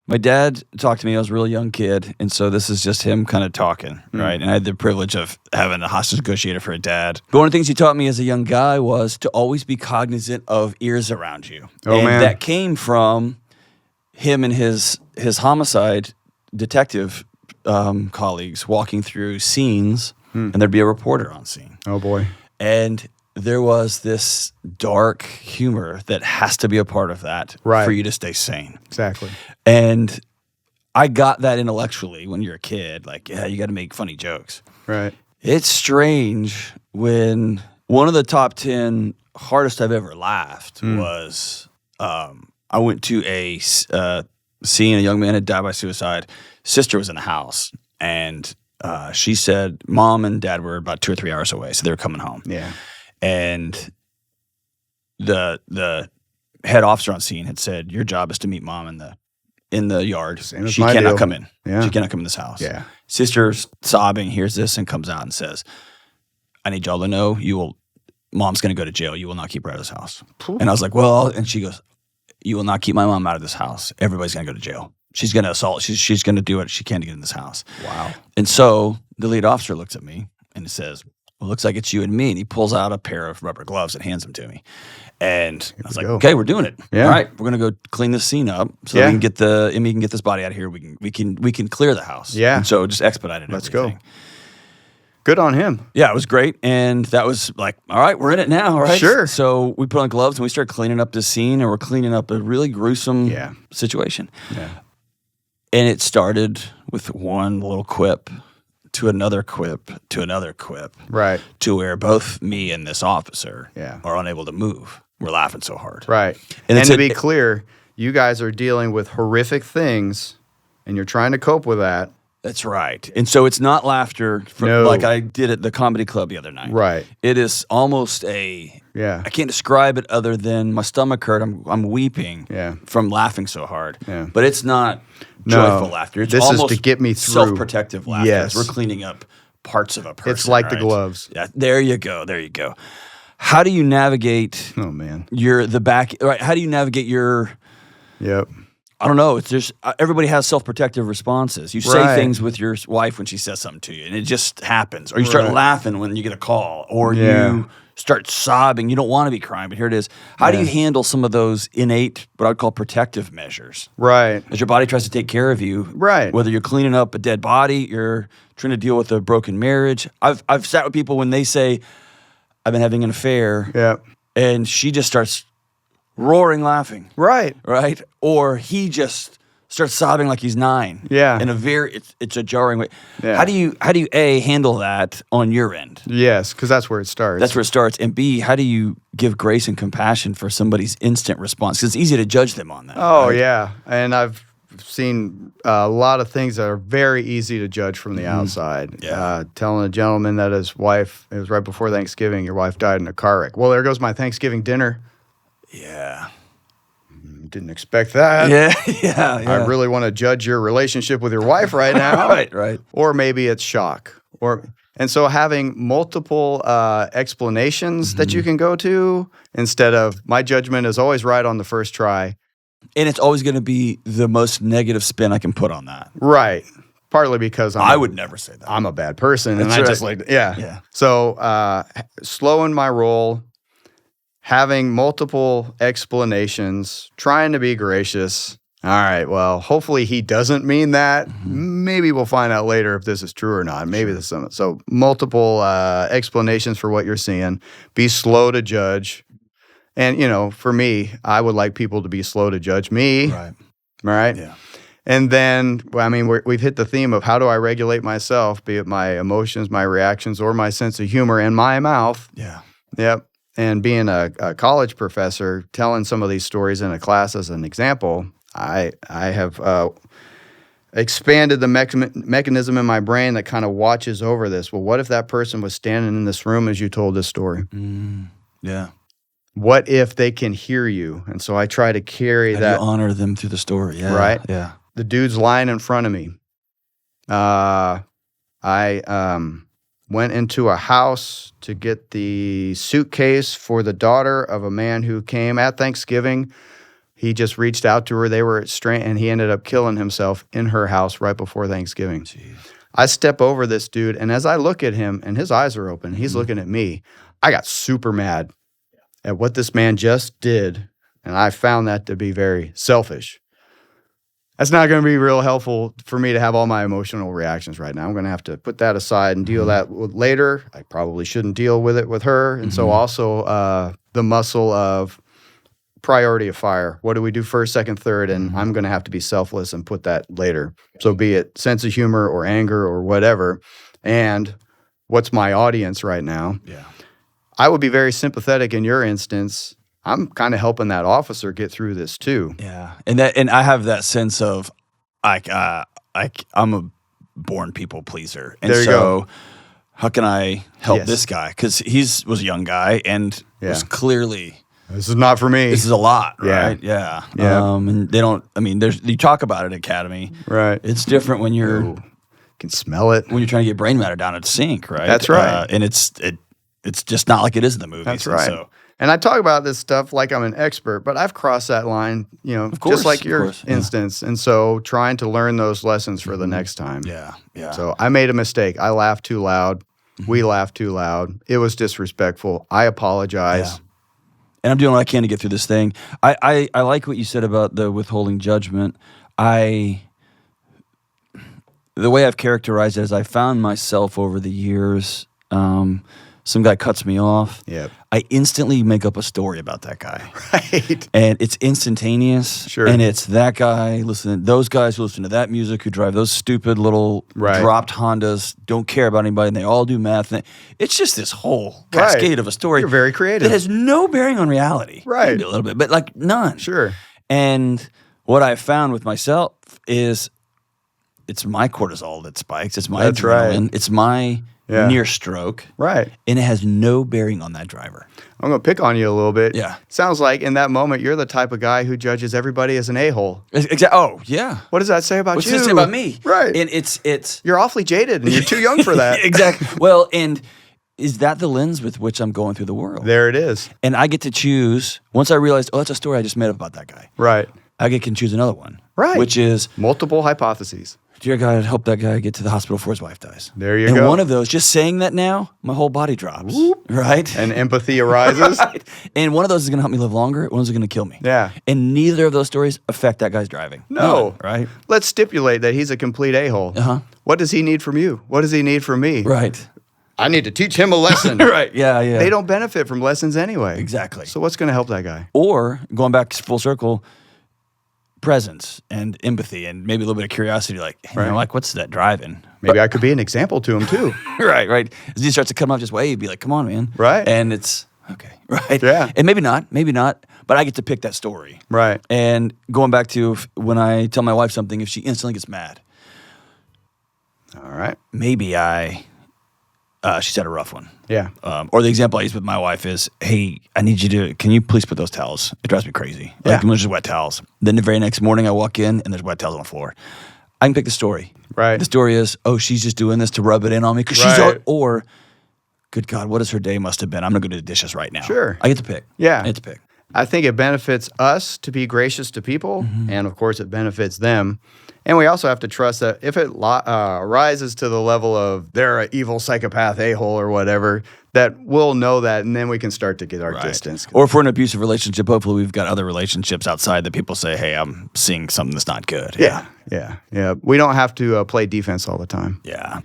My dad talked to me. I was a really young kid, and so this is just him kind of talking, right? And I had the privilege of having a hostage negotiator for a dad. But one of the things he taught me as a young guy was to always be cognizant of ears around you. Oh, and man. that came from him and his homicide detective colleagues walking through scenes, and there'd be a reporter on scene. Oh, boy. And there was this dark humor that has to be a part of that Right. for you to stay sane. Exactly. And I got that intellectually when you're a kid. Like, yeah, you got to make funny jokes. Right. It's strange when one of the top 10 hardest I've ever laughed was I went to a scene. A young man had died by suicide. Sister was in the house, and she said mom and dad were about 2 or 3 hours away, so they were coming home. Yeah. And the head officer on scene had said, your job is to meet mom in the yard. Same as She my cannot deal. come in. Yeah. She cannot come in this house. Yeah. Sister's sobbing, hears this, and comes out and says, I need y'all to know mom's going to go to jail. You will not keep her out of this house. And I was like, well, and she goes, you will not keep my mom out of this house. Everybody's going to go to jail. She's going to assault. She's going to do what she can to get in this house. Wow. And so the lead officer looks at me and he says, well, looks like it's you and me. And he pulls out a pair of rubber gloves and hands them to me. And I was like, go. okay, we're doing it. Yeah. All right, we're gonna go clean this scene up so that we can get this body out of here. We can clear the house. Yeah. And so just expedited Let's everything. go. Good on him. Yeah, it was great. And that was like, all right, we're in it now, right? Sure. So we put on gloves and we started cleaning up this scene, and we're cleaning up a really gruesome situation. Yeah. And it started with one little quip to another quip to another quip. Right. To where both me and this officer Yeah. are unable to move. We're laughing so hard. Right. And And it's to a- be clear, you guys are dealing with horrific things, and you're trying to cope with that. That's right. And so it's not laughter No. like I did at the comedy club the other night. Right. It is almost I can't describe it other than my stomach hurt. I'm weeping from laughing so hard. Yeah. But it's not No. joyful laughter. It's This is almost to get me through. self-protective laughter. Yes. We're cleaning up parts of a person. It's like the right? gloves. Yeah, there you go. There you go. How do you navigate Oh, man. how do you navigate your Yep. I don't know. It's just everybody has self-protective responses. You say Right. things with your wife when she says something to you, and it just happens. Or you start Right. laughing when you get a call, or Yeah. you start sobbing. You don't want to be crying, but here it is. How do you handle some of those innate, what I'd call protective measures? Right. As your body tries to take care of you, Right. whether you're cleaning up a dead body, you're trying to deal with a broken marriage. I've sat with people when they say, "I've been having an affair," Yeah. and she just starts roaring laughing. Right. Right? Or he just starts sobbing like he's 9. Yeah. In a it's a jarring way. Yeah. How do you A, handle that on your end? Yes, because that's where it starts. That's where it starts. And B, how do you give grace and compassion for somebody's instant response? Because it's easy to judge them on that. Oh, right? yeah. And I've seen a lot of things that are very easy to judge from the outside. Yeah. Telling a gentleman that his wife, it was right before Thanksgiving, your wife died in a car wreck. Well, there goes my Thanksgiving dinner. Yeah. Didn't expect that. Yeah. I really want to judge your relationship with your wife right now. Right. Or maybe it's shock. And so having multiple explanations that you can go to instead of my judgment is always right on the first try. And it's always going to be the most negative spin I can put on that. Right. Partly because I would never say that. I'm a bad person. And That's I right. just like, yeah. Yeah. So slowing my roll, having multiple explanations, trying to be gracious. All right, well, hopefully he doesn't mean that. Maybe we'll find out later if this is true or not. Maybe this is so multiple explanations for what you're seeing. Be slow to judge. And, for me, I would like people to be slow to judge me. Right? Yeah. And then, we've hit the theme of how do I regulate myself, be it my emotions, my reactions, or my sense of humor and my mouth. Yeah. Yep. And being a college professor, telling some of these stories in a class as an example, I have expanded the mechanism in my brain that kind of watches over this. Well, what if that person was standing in this room as you told this story? Yeah. What if they can hear you? And so I try to carry How that. do you honor them through the story? Yeah. Right? Yeah. The dude's lying in front of me. I went into a house to get the suitcase for the daughter of a man who came at Thanksgiving. He just reached out to her. They were and he ended up killing himself in her house right before Thanksgiving. Jeez. I step over this dude, and as I look at him, and his eyes are open, he's looking at me. I got super mad at what this man just did, and I found that to be very selfish. That's not going to be real helpful for me to have all my emotional reactions right now. I'm going to have to put that aside and deal that with later. I probably shouldn't deal with it with her. And so also the muscle of priority of fire. What do we do first, second, third? And I'm going to have to be selfless and put that later. So be it sense of humor or anger or whatever. And what's my audience right now? Yeah. I would be very sympathetic in your instance. I'm kind of helping that officer get through this too. Yeah, and I have that sense of I'm a born people pleaser, and there you so go. How can I help Yes. this guy? Because was a young guy and was clearly This is not for me. this is a lot, Yeah. right? Yeah, Yeah. and they don't. I mean, you talk about it at Academy, Right. It's different when you're Ooh, can smell it. when you're trying to get brain matter down at sink, right? That's right. And it's just not like it is in the movies. That's and right. So, And I talk about this stuff like I'm an expert, but I've crossed that line, course, just like of your course, yeah. instance. And so trying to learn those lessons for the next time. yeah. So I made a mistake. I laughed too loud. We laughed too loud. It was disrespectful. I apologize. Yeah. And I'm doing what I can to get through this thing. I like what you said about the withholding judgment. The way I've characterized it is I found myself over the years, some guy cuts me off. Yep. I instantly make up a story about that guy. Right. And it's instantaneous. Sure. And it's that guy those guys who listen to that music, who drive those stupid little Right. dropped Hondas, don't care about anybody, and they all do math. And it's just this whole Right. cascade of a story. You're very creative. That has no bearing on reality. Right. Maybe a little bit, but like none. Sure. And what I found with myself is it's my cortisol that spikes. It's my That's right. adrenaline. It's my near stroke. Right. And it has no bearing on that driver. I'm going to pick on you a little bit. Yeah. Sounds like in that moment, you're the type of guy who judges everybody as an a-hole. Oh, yeah. What does that say about What's you? this say about me? Right. And it's You're awfully jaded and you're too young for that. Exactly. Well, and is that the lens with which I'm going through the world? There it is. And I get to choose, once I realized, that's a story I just made up about that guy. Right. I can choose another one. Right. Which is, Multiple hypotheses. dear God, help that guy get to the hospital before his wife dies. There you and go. one of those, just saying that now, my whole body drops. Right? And empathy arises. Right. And one of those is going to help me live longer. One is going to kill me. Yeah. And neither of those stories affect that guy's driving. No. None, right? Let's stipulate that he's a complete a-hole. Uh-huh. What does he need from you? What does he need from me? Right. I need to teach him a lesson. Right. Yeah, yeah. They don't benefit from lessons anyway. Exactly. So what's going to help that guy? Or, going back full circle, presence and empathy and maybe a little bit of curiosity, like, hey, Right. like, what's that driving? Maybe I could be an example to him too. Right. As he starts to come off just way, you'd be like, come on, man. Right. And it's, okay, right? Yeah. And maybe not, but I get to pick that story. Right. And going back to when I tell my wife something, if she instantly gets mad, All right. maybe she's had a rough one. Yeah. Or the example I use with my wife is, hey, can you please put those towels? It drives me crazy. Yeah. Like, there's just wet towels. Then the very next morning I walk in and there's wet towels on the floor. I can pick the story. Right. The story is, oh, she's just doing this to rub it in on me because Right. or, good God, what is her day must have been? I'm going to go do the dishes right now. Sure. I get to pick. Yeah. I get to pick. I think it benefits us to be gracious to people, and of course, it benefits them. And we also have to trust that if it rises to the level of they're an evil psychopath a-hole or whatever, that we'll know that, and then we can start to get our distance. Or if we're in an abusive relationship, hopefully we've got other relationships outside that people say, hey, I'm seeing something that's not good. Yeah. We don't have to play defense all the time. Yeah.